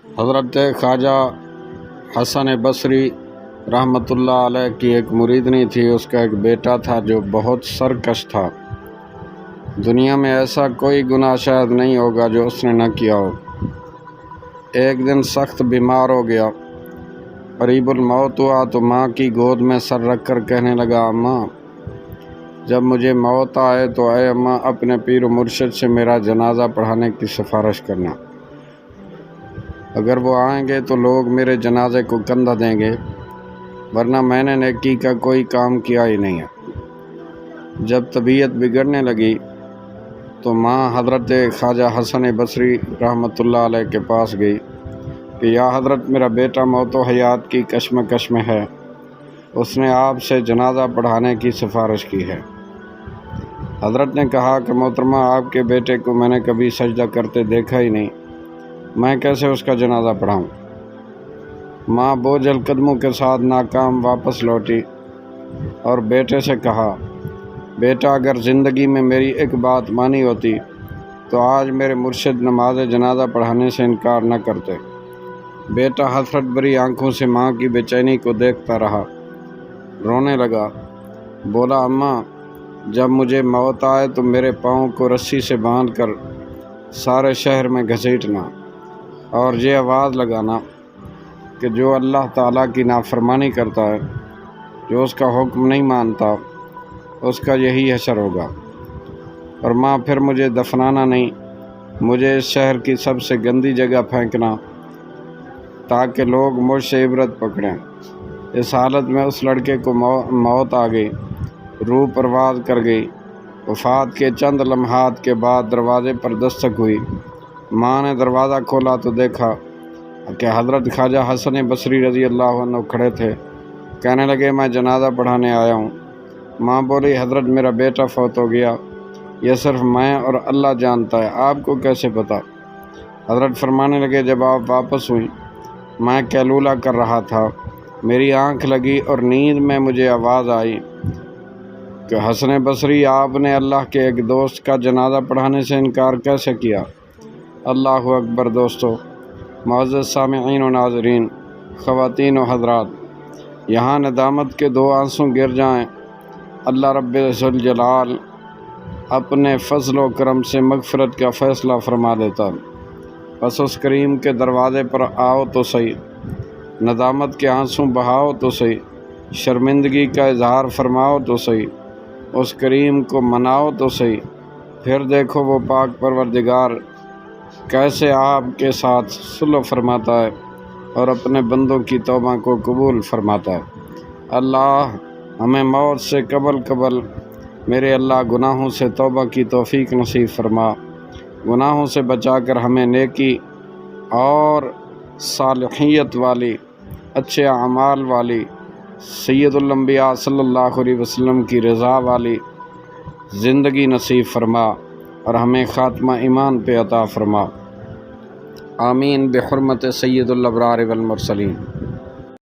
حضرت خواجہ حسن بصری رحمۃ اللہ علیہ کی ایک مریدنی تھی۔ اس کا ایک بیٹا تھا جو بہت سرکش تھا۔ دنیا میں ایسا کوئی گناہ شاید نہیں ہوگا جو اس نے نہ کیا ہو۔ ایک دن سخت بیمار ہو گیا، قریب الموت ہوا تو ماں کی گود میں سر رکھ کر کہنے لگا، اماں جب مجھے موت آئے تو اے اماں اپنے پیر و مرشد سے میرا جنازہ پڑھانے کی سفارش کرنا۔ اگر وہ آئیں گے تو لوگ میرے جنازے کو کندھا دیں گے، ورنہ میں نے نیکی کا کوئی کام کیا ہی نہیں ہے۔ جب طبیعت بگڑنے لگی تو ماں حضرت خواجہ حسن بصری رحمۃ اللہ علیہ کے پاس گئی کہ یا حضرت میرا بیٹا موت و حیات کی کشمکش میں ہے، اس نے آپ سے جنازہ پڑھانے کی سفارش کی ہے۔ حضرت نے کہا کہ محترمہ آپ کے بیٹے کو میں نے کبھی سجدہ کرتے دیکھا ہی نہیں، میں کیسے اس کا جنازہ پڑھاؤں؟ ماں بوجھل قدموں کے ساتھ ناکام واپس لوٹی اور بیٹے سے کہا، بیٹا اگر زندگی میں میری ایک بات مانی ہوتی تو آج میرے مرشد نماز جنازہ پڑھانے سے انکار نہ کرتے۔ بیٹا حسرت بھری آنکھوں سے ماں کی بے چینی کو دیکھتا رہا، رونے لگا، بولا اماں جب مجھے موت آئے تو میرے پاؤں کو رسی سے باندھ کر سارے شہر میں گھسیٹنا اور یہ آواز لگانا کہ جو اللہ تعالیٰ کی نافرمانی کرتا ہے، جو اس کا حکم نہیں مانتا، اس کا یہی حشر ہوگا۔ اور ماں پھر مجھے دفنانا نہیں، مجھے اس شہر کی سب سے گندی جگہ پھینکنا تاکہ لوگ مجھ سے عبرت پکڑیں۔ اس حالت میں اس لڑکے کو موت آ گئی، روح پرواز کر گئی۔ وفات کے چند لمحات کے بعد دروازے پر دستک ہوئی۔ ماں نے دروازہ کھولا تو دیکھا کہ حضرت خواجہ حسن بصری رضی اللہ عنہ کھڑے تھے۔ کہنے لگے میں جنازہ پڑھانے آیا ہوں۔ ماں بولی، حضرت میرا بیٹا فوت ہو گیا، یہ صرف میں اور اللہ جانتا ہے، آپ کو کیسے پتہ؟ حضرت فرمانے لگے، جب آپ واپس ہوئیں میں قیلولہ کر رہا تھا، میری آنکھ لگی اور نیند میں مجھے آواز آئی کہ حسن بصری آپ نے اللہ کے ایک دوست کا جنازہ پڑھانے سے انکار کیسے کیا؟ اللہ اکبر۔ دوستو، معزز سامعین و ناظرین، خواتین و حضرات، یہاں ندامت کے دو آنسو گر جائیں، اللہ رب ذوالجلال اپنے فضل و کرم سے مغفرت کا فیصلہ فرما دیتا۔ بس اس کریم کے دروازے پر آؤ تو صحیح، ندامت کے آنسو بہاؤ تو صحیح، شرمندگی کا اظہار فرماؤ تو صحیح، اس کریم کو مناؤ تو صحیح، پھر دیکھو وہ پاک پروردگار کیسے آپ کے ساتھ صلح فرماتا ہے اور اپنے بندوں کی توبہ کو قبول فرماتا ہے۔ اللہ ہمیں موت سے قبل میرے اللہ گناہوں سے توبہ کی توفیق نصیب فرما، گناہوں سے بچا کر ہمیں نیکی اور صالحیت والی، اچھے اعمال والی، سید الانبیاء صلی اللہ علیہ وسلم کی رضا والی زندگی نصیب فرما اور ہمیں خاتمہ ایمان پہ عطا فرما، آمین بحرمت سید الابرار والمرسلین۔